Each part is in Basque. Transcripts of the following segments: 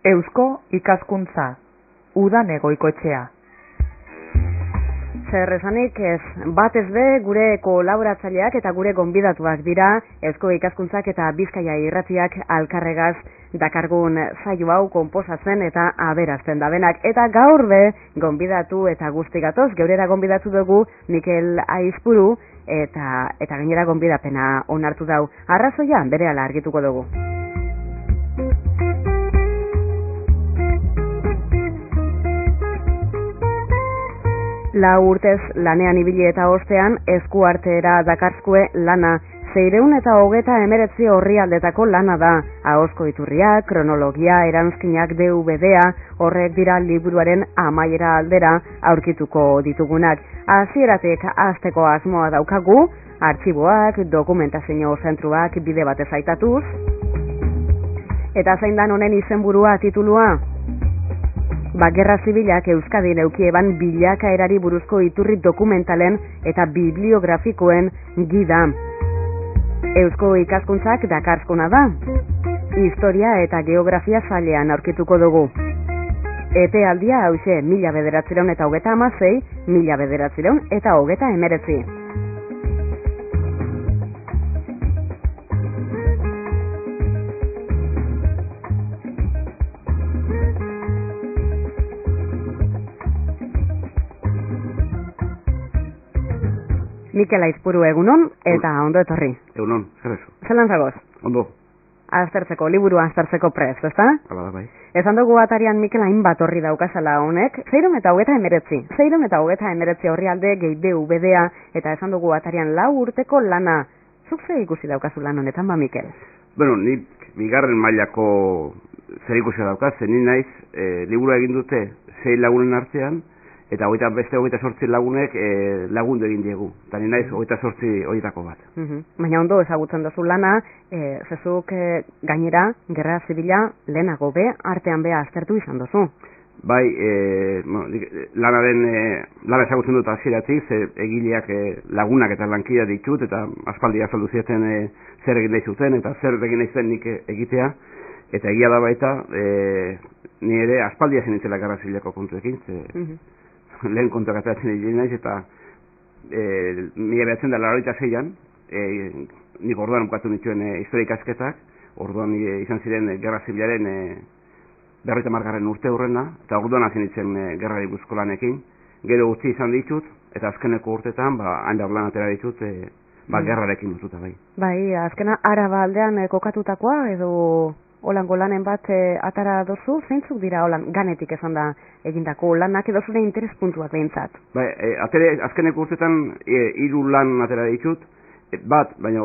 Eusko ikaskuntza, udan egoikoetxea. Zer esanik ez, batez be gure kolaboratzaileak eta gure gonbidatuak dira Eusko ikaskuntzak eta Bizkaia irratiak alkarregaz dakargun saio hau konposatzen eta aberazten dabenak. Eta gaur be gonbidatu eta guzti gatoz, geurera gonbidatu dugu Mikel Aizpuru eta gainera gonbidapena onartu dau. Arrazoia berehala argituko dugu. Lau urtez lanean ibili eta ostean eskuartera dakarzkue lana. 629 orrialdetako lana da. Ahozko iturria, kronologia, eranskinak DVD-a, horrek dira liburuaren amaiera aldera aurkituko ditugunak. Hasieratik hasteko asmoa daukagu, artxiboak, dokumentazio zentruak bide batez aitatuz. Eta zein dan honen izenburua titulua? Gerra Zibilak Euskadin eukieban bilakaerari buruzko iturri dokumentalen eta bibliografikoen gida. Eusko ikaskuntzak dakarzkona da. Historia eta geografia sailean aurkituko dugu. Epealdia hauxe 1936, 1939. Mikel Aizpuru egunon eta ondo etorri. Egunon, zer ezo? Zelan zagoz? Ondo. Aztertzeko, liburu aztertzeko prest, ezta? Hala da, bai. Esan dugu atarian Mikel hainbat horri daukazala honek, 629 horri alde gehi DVD-a, eta esan dugu atarian 4 urteko lana. Zuk ze ikusi daukazu lan honetan, ba, Mikel? Bueno, nik bigarren mailako zer ikusi daukaz, ni naiz, liburua egin dute 6 lagunen artean, eta beste 28 lagunek lagundu egin diegu. Eta ni naiz 28 horietako bat. Baina ondo ezagutzen duzu lana, zezuk gainera, Gerra Zibila lehenago be, artean be aztertu izan duzu. Bai, lana ezagutzen dut hasieratik, egileak lagunak eta lankida ditut, eta aspaldi azaldu zieten zer egin nahi zuten, eta zer egin nahi zen nik egitea, eta egia da baita, ni ere aspaldi hasi nintzela Gerra Zibilako kontuekin, lehen kontuak ateratzen egin naiz, eta 1986an, nik orduan bukatu nituen historia ikasketak, orduan izan ziren Gerra Zibilaren 50. urte hurrena, eta orduan hasi nintzen gerrari buruzko lanekin, gero utzi izan ditut, eta azkeneko urtetan, hainbat lan atera ditut, gerrarekin dututa bai. Bai, azkena Araba aldean kokatutakoa, edo holango lanen bat atara dozu, zeintzuk dira holan ganetik esan da egindako lanak edo zure interes puntuak behintzat? Bai, azkeneko urtetan 3 lan atera ditut, bat, baina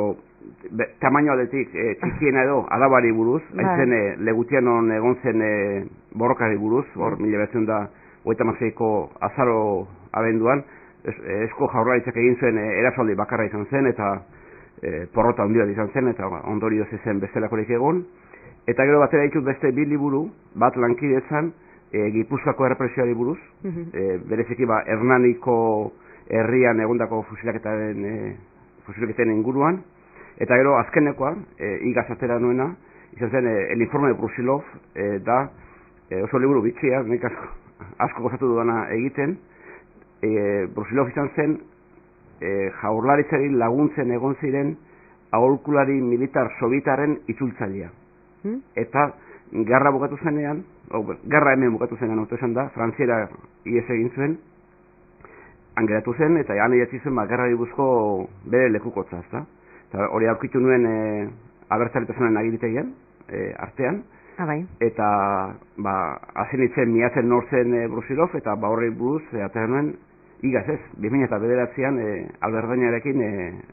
tamaino aldetik txikiena edo Arabari buruz, haitzen Legutianon egon zen borrokari buruz, hor 1956ko azaro abenduan, Eusko Jaurlaritzak egin zuen erasoldi bakarra izan zen, eta porrota handia izan zen, eta ondorioz ezen bestelakorik egon. Eta gero batera ditut beste 2 liburu, bat lankidetzan, Gipuzkoako errepresioari buruz, bereziki Hernaniko herrian egondako fusilaketen inguruan, eta gero azkenekoa, igaz atera nuena, izan zen El Informe de Brusilov, da oso liburu bitxia, nik asko gozatu dudana egiten. Brusilov izan zen Jaurlaritzari laguntzen egon ziren aholkulari militar sobietarren itzultzailea. Eta gerra bukatu zenean, gerra hemen bukatu zenean auto esan da, Frantziera ihes egin zuen, angeratu zen, eta han idatzi zuen gerrari buruzko bere lekukotza, ezta? Eta hori aurkitu nuen abertzaletasaren agiritegian, artean, eta hasi nintzen miatzen nortzen Brusilov, eta horri buruz, atera nuen, igaz ez, 2009an Alberdainarekin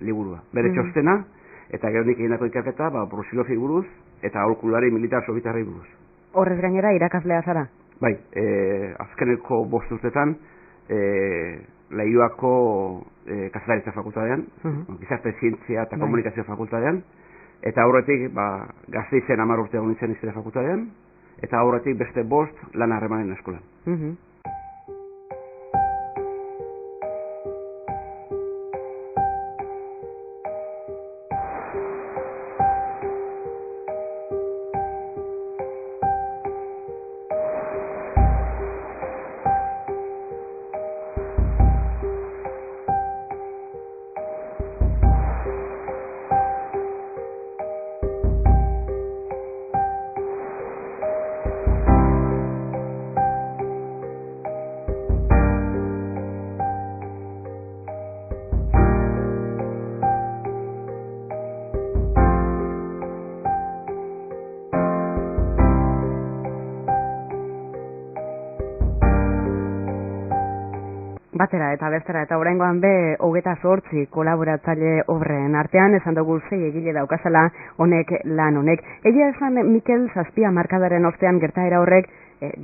liburua. Bere txostena, eta gero nik egindako ikerketa, Brusilovi buruz, eta aholkulari militar sobietarrei buruz. Horrez gainera irakaslea zara? Bai, azkeneko 5 urtetan, Leioako Kazetaritza fakultatean, Gizarte Zientzia eta Komunikazio fakultatean, eta aurretik Gasteizen 10 urte egon nintzen Historia fakultatean, eta aurretik beste 5 lan harremanen eskolan. batera eta bestera, eta oraingoan be 28 kolaboratzaile obren artean, esan dugu 6 egile daukazala honek lan honek. Egia esan, Mikel, 7 markadaren ostean gertaera horrek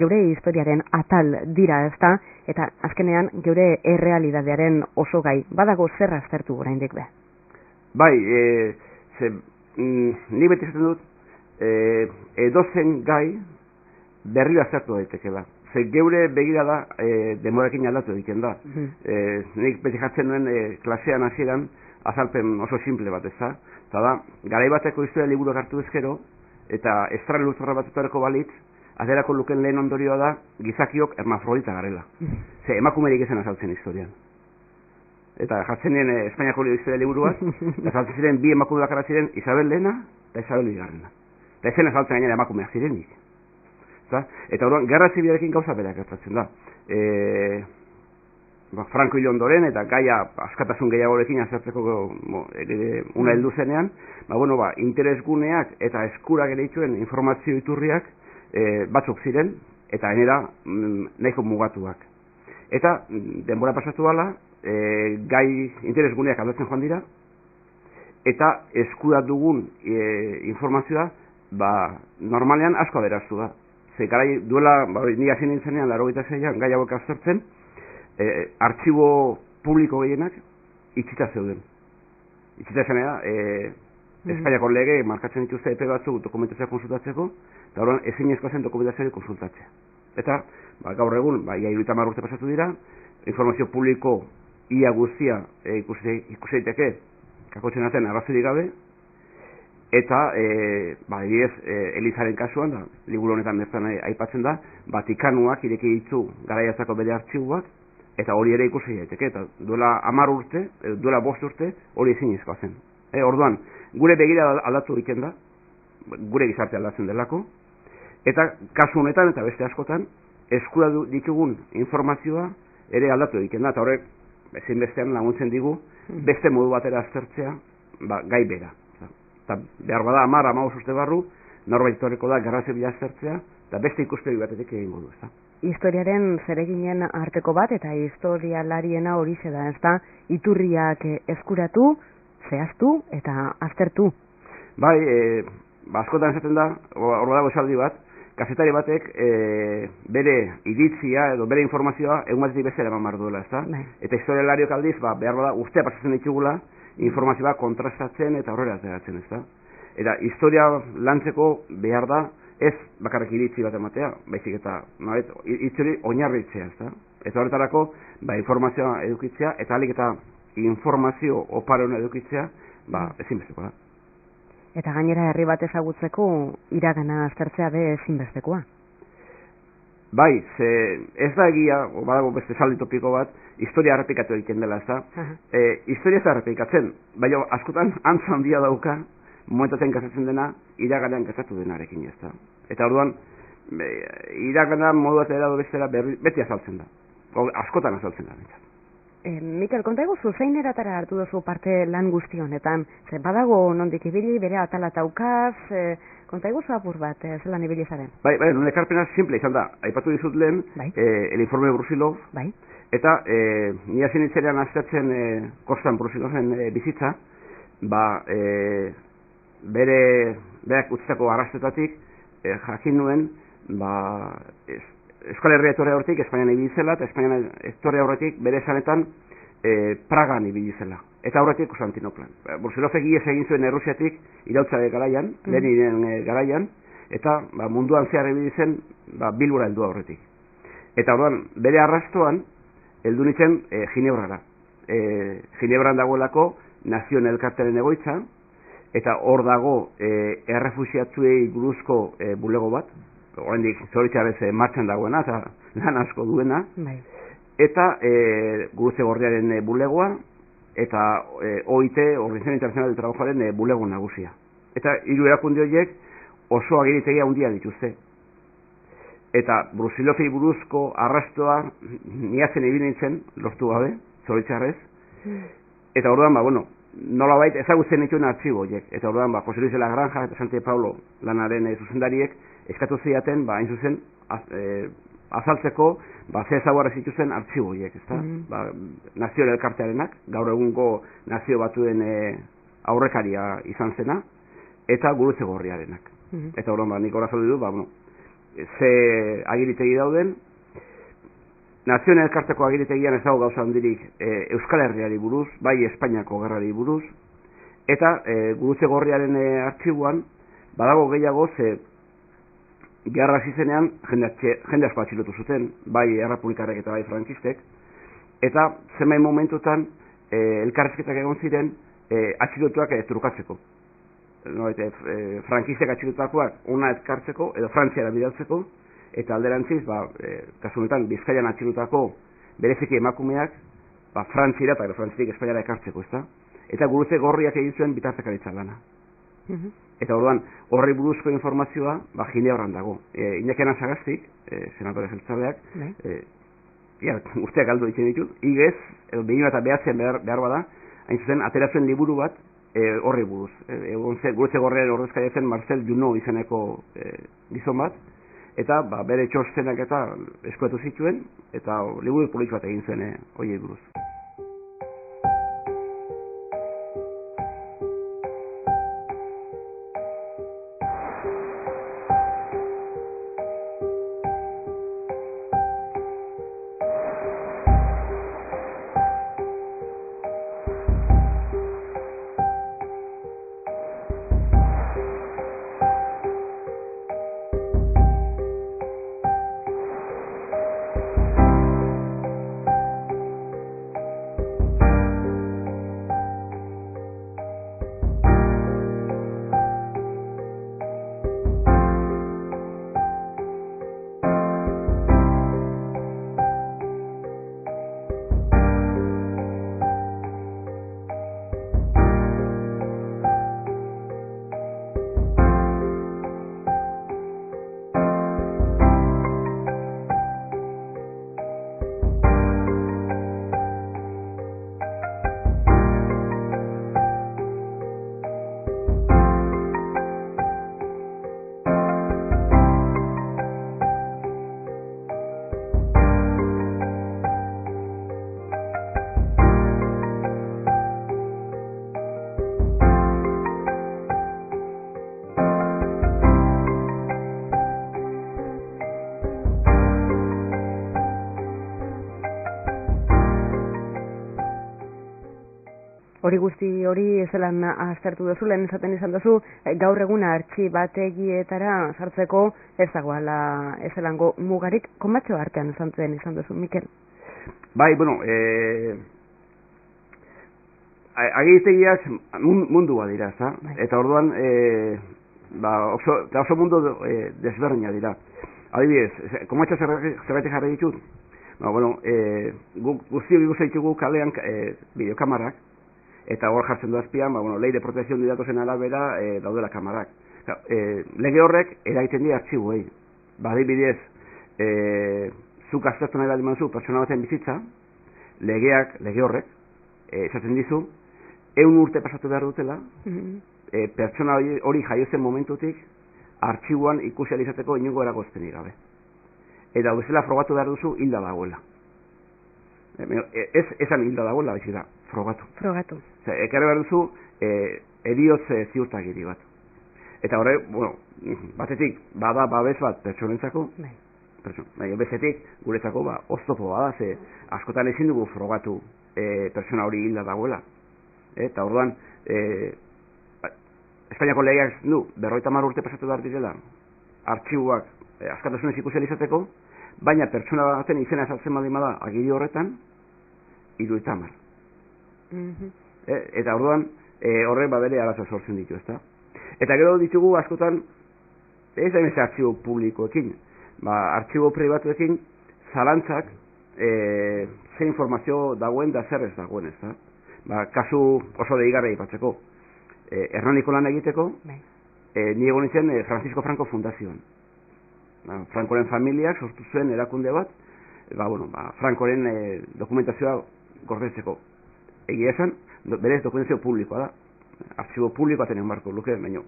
geure historiaren atal dira, ezta, eta azkenean geure errealidadearen oso gai. Badago zer aztertu oraindik be? Bai, ni beti esaten dut, edozen gai berriro aztertu daitekela. Ze geure begirada demorakin aldatu egiten da. Nik beti jartzen nuen klasean hasieran azalpen oso simple bat, ezta? Eta da, garai bateko historia liburuak hartu ezkero, eta estrara luzorra batutareko balitz, aterako luken lehen ondorioa da, gizakiok hermafrodita garela. Ze emakumerik ezen azaltzen historian. Eta jartzen nien Espainiako historia liburuak, eta azaltzen ziren bi emakume bakarra ziren Isabel Lehena eta Isabel Bigarrena. Eta ezen azaltzen gainera emakumeak zirenik. Eta orduan, gerra zibilarekin gauza berak gertatzen da. Franco hil ondoren eta gaia askatasun gehiagorekin azertzeko una heldu zenean, interesguneak eta eskurak ere dituen informazio iturriak batzuk ziren, eta gainera nahiko mugatuak. Eta denbora pasatu dela, gai interesguneak aldatzen joan dira, eta eskura dugun informazioa normalean asko aberaztu da. Ze garai duela, ni hasi nintzenean, 86an gai hauek aztertzen, artxibo publiko gehienak itxita zeuden. Itxita zenera, Espainiako lege markatzen dituzte epe batzuk dokumentazioa konsultatzeko, eta horren ezinezkoa zen dokumentazioa konsultatzea. Eta gaur egun, ia 30 urte pasatu dira, informazio publiko ia guztia ikusi daiteke kakotzen artean arrazoirik gabe, eta Elizaren kasuan, liburu honetan bertan aipatzen da, Vatikanuak ireki ditu garaiatzako bere artxiboak, eta hori ere ikusi daiteke, eta duela 10 urte, duela 5 urte, hori ezinezkoa zen. Orduan, gure begira aldatu egiten da, gure gizarte aldatzen delako, eta kasu honetan eta beste askotan, eskura ditugun informazioa ere aldatu egiten da, eta horrek ezinbestean laguntzen digu, beste modu batera aztertzea, gai bera. Eta behar bada 10-15 urte barru, norbait etorriko da gerra zibila aztertzea, eta beste ikuspegi batetik egingo du, ezta? Historiaren zereginen arteko bat eta historialariena horixe da, ezta? Iturriak eskuratu, zehaztu eta aztertu. Bai, askotan esaten da, hor dago esaldi bat, kazetari batek bere iritzia edo bere informazioa egun batetik bezala eman behar duela, ezta? Eta historialariok aldiz, behar bada urtea pasatzen ditugula, informazioa kontrastatzen eta aurrera ateratzen, ezta? Eta historia lantzeko behar da ez bakarrik iritzi bat ematea, baizik eta itzuri oinarritzea, ezta? Eta horretarako informazioa edukitzea eta alik eta informazio oparon edukitzea ezinbesteko da. Eta gainera herri bat ezagutzeko iragana aztertzea be ezinbestekoa. Bai, ez da egia, badago beste esaldi topiko bat, historia errepikatu egiten dela, ezta? Historia ez da errepikatzen, baina askotan antza handia dauka, momentatzen kasatzen dena, iraganean kasatu denarekin, ezta? Eta orduan, iragana modu bat edo bestera beti azaltzen da. Askotan azaltzen da. Mikel, konta eguzu, zein eratara hartu duzu parte lan guzti honetan? Badago nondik ibili, bere atala taukaz, konta eguzu apur bat, zelan ibili zaren? Bai, nire ekarpena simple izan da. Aipatu dizut lehen, el informe Brusilov, eta ni hasi nintzenean aztertzen Kostan Brusiloven bizitza, berak utzitako arrastetatik jakin nuen, Euskal Herria etorri horretik Espainian ibili zela, eta Espainian etorri horretik bere esanetan Pragan ibili zela. Eta horretik Konstantinoplan. Brusilov egiez egin zuen Errusiatik iraultzaren garaian, Leninen garaian, eta munduan zehar ibili zen Bilbora heldu horretik. Eta orduan, bere arrastoan heldu nintzen Ginebrara. Ginebran dagoelako Nazioen Elkartearen egoitza, eta hor dago errefuxiatuei buruzko bulego bat, oraindik zoritxarrez martxan dagoena eta lan asko duena, eta Gurutze Gorriaren bulegoa, eta OIT, Organización Internacional del Trabajoaren bulego nagusia. Eta hiru erakunde horiek oso agiritegia handia dituzte. Eta Brusilovi buruzko arrastoa niatzen ibili nintzen, lortu gabe, zoritxarrez, eta orduan, nolabait ezagutzen dituen artxibo horiek. Eta orduan, Jose Luis de la Granja eta Santi Paulo lanaren zuzendariek eskatu zidaten, hain zuzen, azaltzeko, ze ezaugarri zituzten artxibo horiek, ezta? Nazio elkartearenak, gaur egungo Nazio Batuen aurrekaria izan zena, eta Gurutze Gorriarenak. Eta horren, nik horaz aldu du, ze agiritegi dauden, Nazioen elkarteko agiritegian ez dago gauza handirik Euskal Herriari buruz, bai Espainiako gerrari buruz, eta Gurutze Gorriaren artxiboan, badago gehiago ze gerra hasi zenean jende asko atxilotu zuten, bai errepublikarrek eta bai frankistek, eta zenbait momentutan elkarrizketak egon ziren atxilotuak trukatzeko. Frankistek atxilotutakoak ona ekartzeko edo Frantziara bidaltzeko, eta alderantziz, kasu honetan Bizkaian atxilotutako bereziki emakumeak Frantziara eta Frantzitik Espainiara ekartzeko, ezta? Eta Gurutze Gorriak egin zuen bitartekaritza lana. Eta orduan, horri buruzko informazioa, Ginebran dago. Iñaki Sagasti, senatore jeltzaleak, guztiak aldo ditzen ditut, igez, edo 2009 behar bada, hain zuzen, ateratzen liburu bat, horri buruz. Gurutze Gorriaren ordezkaria zen Marcel Junot izeneko gizon bat, eta bere txostenak eta eskuetu zituen, eta liburu polit bat egin zuen horiei buruz. Hori guzti hori zelan aztertu duzu, lehen esaten izan duzu, gaur egun artxibategietara sartzeko ez dagoela ezelango mugarik, konbatxo artean izan duzu, Mikel? Bai, bueno, agiritegiak mundua dira, ezta? Eta orduan, oso mundu desberdina dira. Adibidez, konbatxo zerbaitek jarri ditut? Guztiok ikusten ditugu kalean bideokamarak, eta hor jartzen du azpian, ley de protección de datosen arabera daudela kamarak. Lege horrek eragiten dira artxiboei. Adibidez, zuk aztertu nahi baldin baduzu pertsona baten bizitza, lege horrek, esaten dizu, 100 urte pasatu behar dutela, pertsona hori jaiozen momentutik, artxiboan ikusi ahal izateko inongo eragozpenik gabe. Eta bezala frogatu behar duzu hilda dagoela. Ez esan hilda dagoela, baizik da, frogatu. Ekarri behar duzu, eriotz ziurtagiri bat. Eta horre, batetik, bada babes bat pertsonentzako, bezetik, guretzako, oztopo bada, ze askotan ezin dugu frogatu pertsona hori hilda dagoela. Eta orduan, Espainiako legeak du, 50 urte pasatu behar direla, artxiboak askatasunez ikusi ahal izateko, baina pertsona baten izena ezartzen baldin bada agiri horretan, 70. Eta orduan, horrek bere arazo sortzen ditu, ezta? Eta gero ditugu askotan, ez da emese artxibo publikoekin, artxibo pribatuekin, zalantzak, ze informazio dagoen da zer ez dagoen, ezta? Kasu oso deigarra ipatzeko, Hernaniko lan egiteko, ni egon nintzen Francisco Franco Fundazioan. Francoren familiak sortu zuen erakunde bat, Francoren dokumentazioa gordetzeko. Egia esan, berez dokumentazio publikoa da. Artxibo publikoa tenen barko luke, baina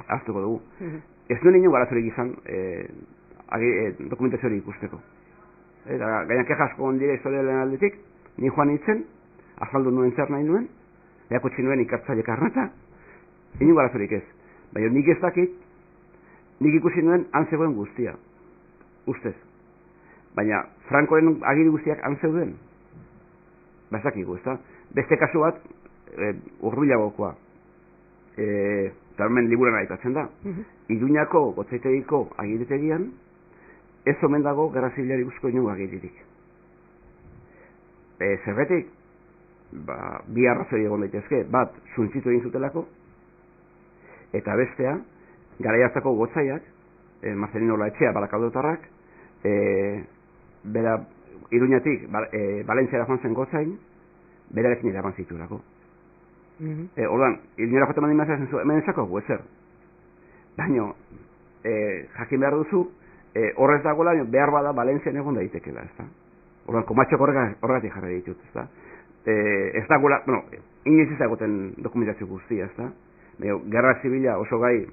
hartuko dugu. Ez duen ino garazorik izan dokumentazio hori ikusteko. eta gainak ejasko ondire historialen aldetik, ni joan nintzen, azaldu nuen zer nahi nuen, eakotxi nuen ikartzaile karnata, inu garazorik ez. Baina nik ez dakit, nik ikusi nuen han zegoen guztia, ustez. Baina Frankoren agiri guztiak han zeuden, ez dakigu, ez da? Beste kasu bat, urbilagokoa, eta hemen liburan aipatzen da. Iruñako Gotzaitegiko agiritegian, ez omen dago gerra zibilari buruzko inongo agiririk. Zergatik, bi arrazoi egon daitezke, bat, suntzitu egin zutelako, eta bestea, garai hartako gotzaiak, Marcelino Olaetxea, Barakaldotarrak, bera Iruñatik Valentziara joan zen gotzain, berarekin eraman zituelako. Orduan, Iruñara jote mandi mazera zenzu, hemen ezako ezer. Baina, jakin behar duzu, horrez dagoela, behar bada Valentzian egon daitekela, ez da? Orduan, komatxok horregatik jarri ditut, ez da? Ez dagoela, bueno, inoiz ez dagoten dokumentazio guztia, ez da? Baina, gerra zibila oso gai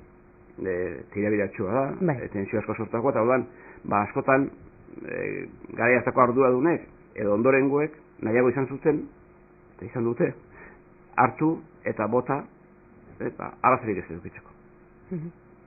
tirabiratxua da, tensio asko sortako, eta orduan, askotan, garai hartako arduradunek edo ondorengoek nahiago izan zuten, eta izan dute, hartu eta bota, arazerik ez edukitzeko.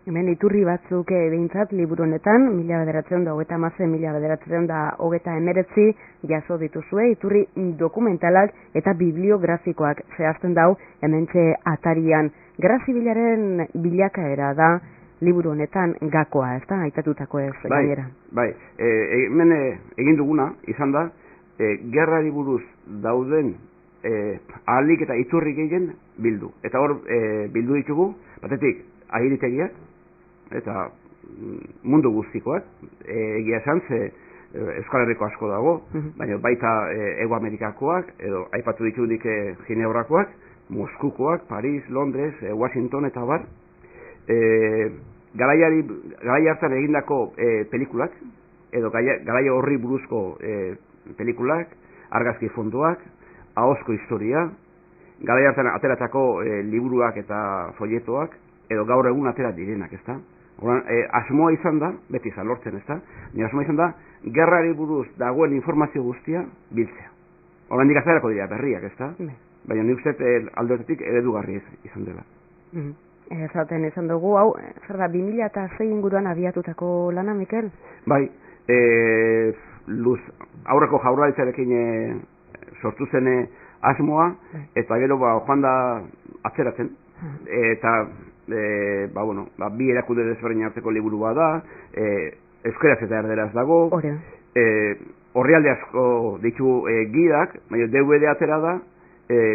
Hemen iturri batzuk behintzat liburu honetan, 1956-1959 jaso dituzue, iturri dokumentalak eta bibliografikoak zehazten dau hementxe atarian. Gerra zibilaren bilakaera da liburu honetan gakoa, ez da, aitatutako ez gainera. Bai, hemen egin duguna, izan da, gerrari buruz dauden ahalik eta iturri gehien bildu. Eta hor, bildu ditugu, batetik, agiritegiak, eta mundu guztikoak, egia esan, ze Euskal Herriko asko dago, baina baita Hego Amerikakoak, edo aipatu ditudik Ginebrakoak, Moskukoak, Paris, Londres, Washington eta bar, garai hartan egindako pelikulak, edo garai horri buruzko pelikulak, argazki fondoak, ahozko historia, garai hartan ateratako liburuak eta folletoak, edo gaur egun atera direnak, ezta? Asmoa izan da, beti izan lortzen, ezta? Asmoa izan da, gerrari buruz dagoen informazio guztia biltzea. Horren dikazarako dira berriak, ezta? Baina nik uste aldeotetik eredugarri izan dela. Ezaten izan dugu, hau, zer da, 2006 inguruan abiatutako lana, Mikel? Bai, aurreko jaurlaritzarekin sortu zen asmoa, eta gero joan da atzeratzen, eta bi erakunde desberdin arteko liburu bat da, euskaraz eta erderaz dago, orrialde asko ditu gidak, baina DVD atera da,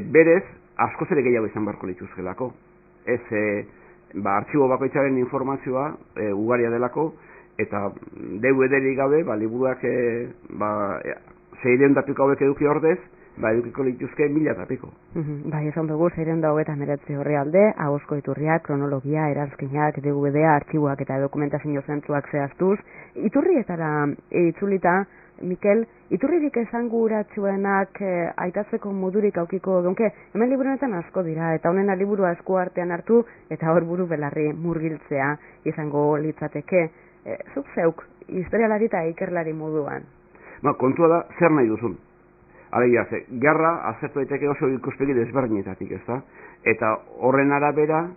berez askoz ere gehiago izan beharko lituzkelako. Ez, artxibo bakoitzaren informazioa ugaria delako, eta DVD-rik gabe, liburuak 600 tapiko hauek eduki ordez, edukiko lituzke 1000 tapiko. Bai, esan dugu, 629 orrialde, ahozko iturriak, kronologia, eranskinak, DVD-a, artxiboak eta dokumentazio zentruak zehaztuz. Iturrietara itzulita, Mikel, iturririk esanguratsuenak aitatzeko modurik aukiko donke, hemen liburunetan asko dira, eta honena liburua esku artean hartu, eta hor buru belarri murgiltzea izango litzateke. Zuk zeuk, historialari eta ikerlari moduan? Kontua da, zer nahi duzun? Alegia, gerra azertu daiteke oso ikuspegi desberdinetatik, ezta? Eta horren arabera,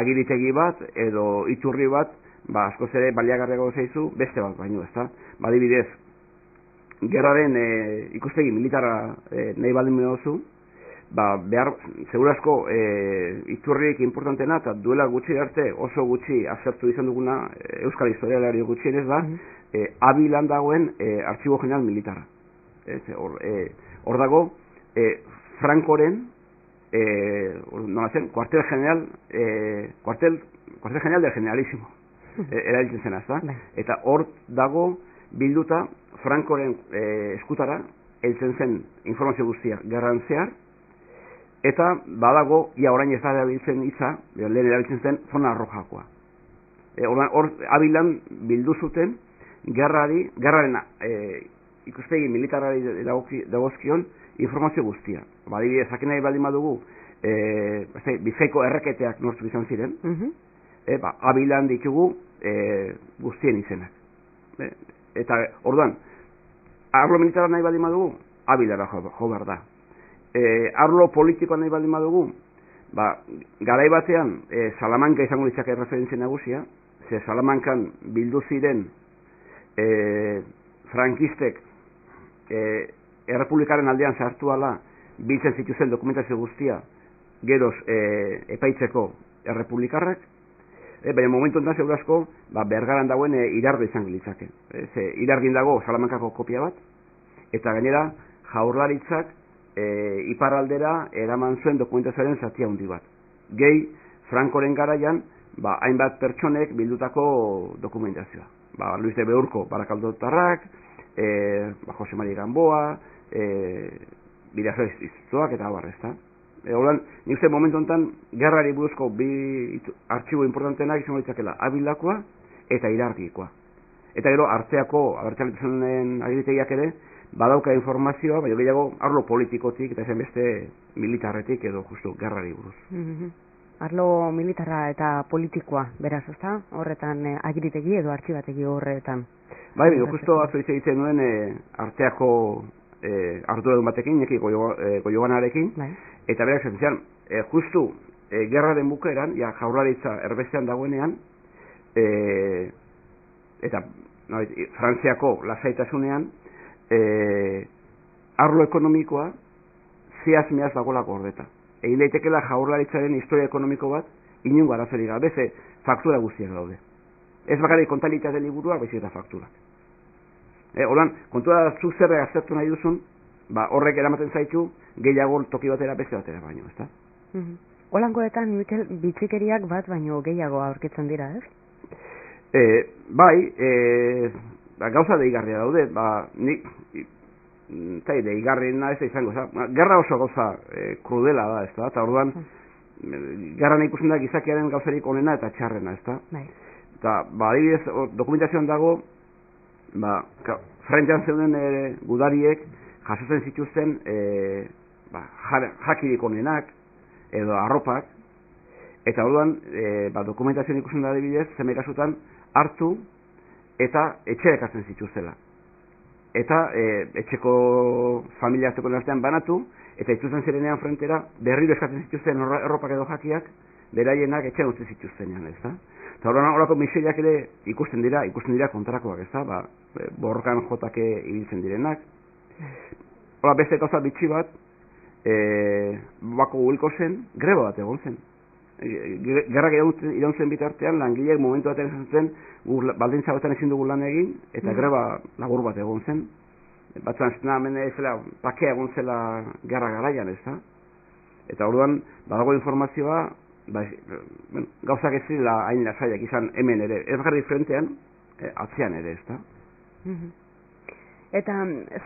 agiritegi bat, edo iturri bat, askoz ere baliagarriago zaizu beste bat baino, ezta? Adibidez, gerraren ikuspegi militarra nahi baldin duzu, segurazko iturriek importantena, eta duela gutxi arte oso gutxi azertu izan duguna euskal historialario gutxienez da, Abilan dagoen Artxibo General Militarra. Hor dago, Frankoren, Cuartel General del Generalísimo, erabiltzen zena, ezta? Eta hor dago bilduta Frankoren eskutara heltzen zen informazio guztia gerran zehar, eta badago, orain ez da erabiltzen hitza, lehen erabiltzen zen zona rojakoa. Hor Abilan bildu zuten gerraren ikuspegi militarari dagozkion informazio guztia. Adibidez, jakin nahi baldin badugu, Bizkaiko erreketeak nortzuk izan ziren, Abilan ditugu guztien izenak. Eta, orduan, arlo militara nahi baldin badugu, Abilara jo behar da. Arlo politikoa nahi baldin badugu, garai batean, Salamanca izango litzake referentzia nagusia, ze Salamancan bildu ziren frankistek errepublikaren aldean sartu ala biltzen zituzen dokumentazio guztia geroz epaitzeko errepublikarrak, baina momentu enten segurazko Bergaran dagoen irardo izango litzake. Irargin dago Salamancako kopia bat, eta gainera Jaurlaritzak iparraldera eraman zuen dokumentazioaren zati handi bat. Gehi, Frankoren garaian, hainbat pertsonek bildutako dokumentazioa. Luis de Beurko Barakaldotarrak, Jose Mari Gamboa, Bidasoa Iztuak eta abar, ezta? Horren, nik uste momentu honetan, gerrari buruzko bi artxibo importantenak izango ditzakela Abilakoa eta Irargikoa. Eta gero, arteako abertzaletuzen agiritegiak ere, badauka informazioa, baina gehiago arlo politikotik eta ezen beste militarretik edo justu gerrari buruz. Arlo militarra eta politikoa, beraz, ezta? Horretan agiritegi edo artxibategi horretan. Bai, justu atzo hitz egiten nuen arteako arduradun batekin, neki Goioganarekin, eta berak zentzen, justu gerraren bukaeran, Jaurlaritza erbestean dagoenean, eta Frantziako lasaitasunean, arlo ekonomikoa zehaz mehaz dagoelako ordeta. Egin daitekela Jaurlaritzaren historia ekonomiko bat inungo arazorik gabe, ze faktura guztiak daude. Ez bakarrik kontabilitate liburuak, baizik eta fakturak. Horan, kontua da zu zerre aztertu nahi duzun, horrek eramaten zaitu gehiago toki batera beste batera baino, ezta? Holangoetan, Mikel, bitxikeriak bat baino gehiago aurkitzen dira, ez? Bai, gauza deigarria daude, deigarriena ez da izango, gerra oso gauza krudela da, ez da, eta orduan, gerran ikusten da gizakiaren gauzarik onena eta txarrena, ez da? Eta, adibidez, dokumentazioan dago, frentean zeuden gudariek jasotzen zituzten jakirik onenak edo arropak, eta orduan, dokumentazioan ikusten da adibidez, zeme kasutan hartu eta etxerekatzen zituztela. Eta etxeko familia harteko artean banatu, eta itzuzen zirenean frentera berriro eskatzen zituzten erropak edo jakiak, beraienak etxean utzi zituztenean, ez da? Eta horako miseriak ere ikusten dira kontrakoak, ez da? Borrokan jotake ibiltzen direnak. Hora, beste gauza bitxi bat, bako gulko zen, greba bat egon zen. Gerrak iraun zen bitartean, langileak momentu batean esan zen, baldintza batean ezin dugu lan egin, eta greba labur bat egon zen. Batzuan pakea egon zela gerra garaian, ez da? Eta orduan, badago informazioa, gauzak ez zirela hain lasaiak izan hemen ere, ez bakarrik frentean, atzean ere, ez da? Eta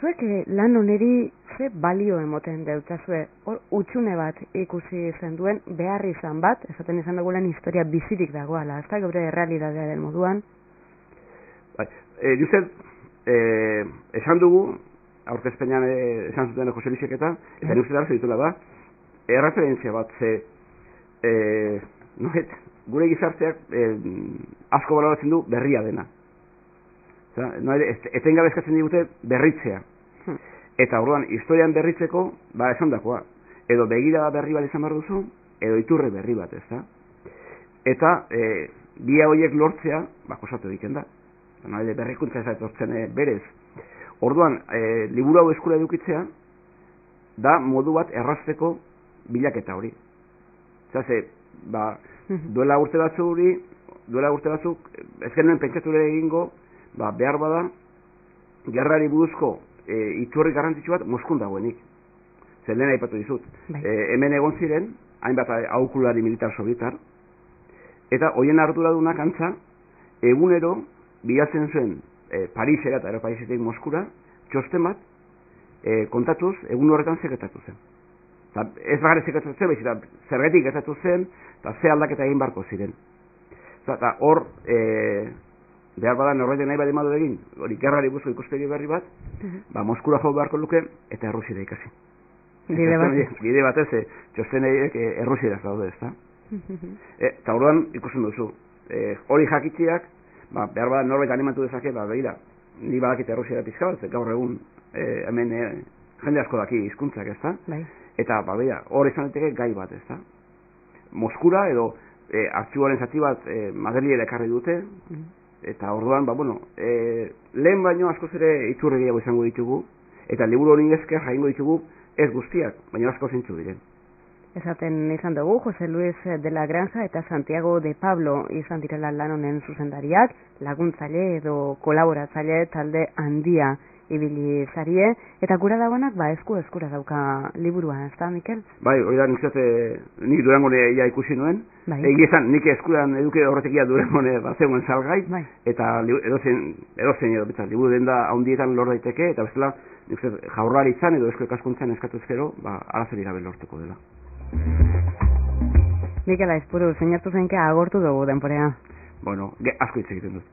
zuek lan oneri ze balio emoten deutazue, hor utxune bat ikusi zen duen, behar izan bat, esaten izan dugulan historia bizirik dagoala, ez da geure realidadea den moduan? Juzet, esan dugu, aurkezpenean esan zuten Jose Luisek eta nik uste dara zeditula da, erreferentzia bat, gure gizarteak asko baloratzen du berria dena. Etengabe eskatzen digute berritzea. Eta orduan, historian berritzeko, esan dakoa, edo begira berri bat izan behar duzu, edo iturre berri bat, ez da? Eta, bia horiek lortzea, kosatu egiten da. Berrikuntza ez etortzen berez. Orduan, liburu hau eskura edukitzea, da modu bat errazteko bilaketa hori. Zase, duela urte batzuk, ez genuen pentsatu ere egingo, behar bada, gerrari buruzko iturri garrantzitsu bat Moskun dagoenik. Zer lehen aipatu dizut. Hemen egon ziren, hainbat aholkulari militar sovietar, eta hoien arduradunak antza, egunero, bilatzen zuen Parisera eta Parisetik Moskura, txosten bat, kontatuz, egun horretan sekretatu zen. Ez bagare sekretatu zen, baina zergatik gertatu zen, eta ze aldaketa egin barko ziren. Eta hor, behar badan horretik nahi badimadu egin, hori gerrari buruzko ikuspegi berri bat, Moskura jo beharko luke, eta Errusiera ikasi. Bide batez, txosten egin Errusieraz daude, ez da? Eta orduan ikusten duzu, hori jakitziak, behar bada norbait animatu dezake, begira, ni badakit errusiera pizka bat, gaur egun hemen jende asko daki hizkuntzak, ezta? Bai. Eta, begira, hor izan daiteke gai bat, ezta? Moskura edo artxiboaren zati bat Madrilera ekarri dute, eta orduan, lehen baino askoz ere itzurri gehiago izango ditugu, eta liburu hori esker jaingo ditugu ez guztiak, baina asko zeintzu diren. Esaten izan dugu, Jose Luis de la Granja eta Santiago de Pablo izan direla lan honen zuzendariak, laguntzaile edo kolaboratzaile talde handia ibili zarie, eta gura dagoenak eskura dauka liburua, ez da, Mikel? Bai, hori da, nik Durangone ia ikusi nuen, egizan nik eskuran eduke horretik ia Durangone zegoen salgai, eta edozein edo, liburu denda handietan lor daiteke, eta bestela, nik Jaurlaritzan edo Eusko Ikaskuntzan eskatuz gero, arazorik gabe lortuko dela. Mikel Aizpuru, sinatu zenke agortu dugu denporea. Bueno, asko hitz egiten dut.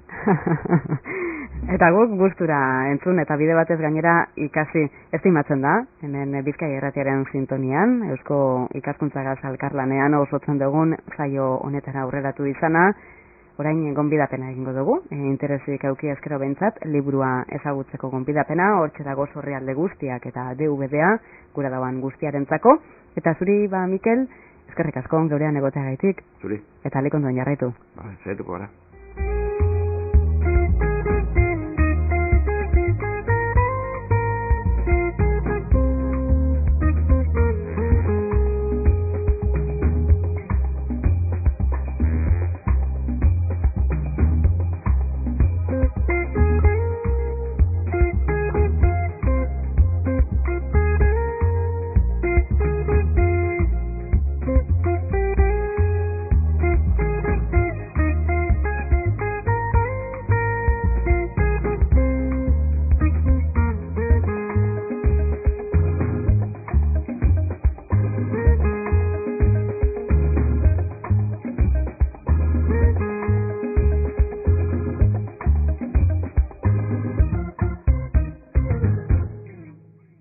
Eta guk gustura entzun eta bide batez gainera ikasi estimatzen da, hemen Bizkaia Irratiaren sintonian, Eusko Ikaskuntzagaz elkarlanean osotzen dugun saio honetara aurreratu izana, orain gonbidapena egingo dugu, interesik eduki ezkero behintzat, liburua ezagutzeko gonbidapena, hortxe dago Sorrialde guztiak eta DVD-a, gura dauan guztiarentzako, eta zuri, Mikel, eskerrik asko geurean egoteagaitik. Zuri. Eta alikonduen jarraitu. Zaituko gara.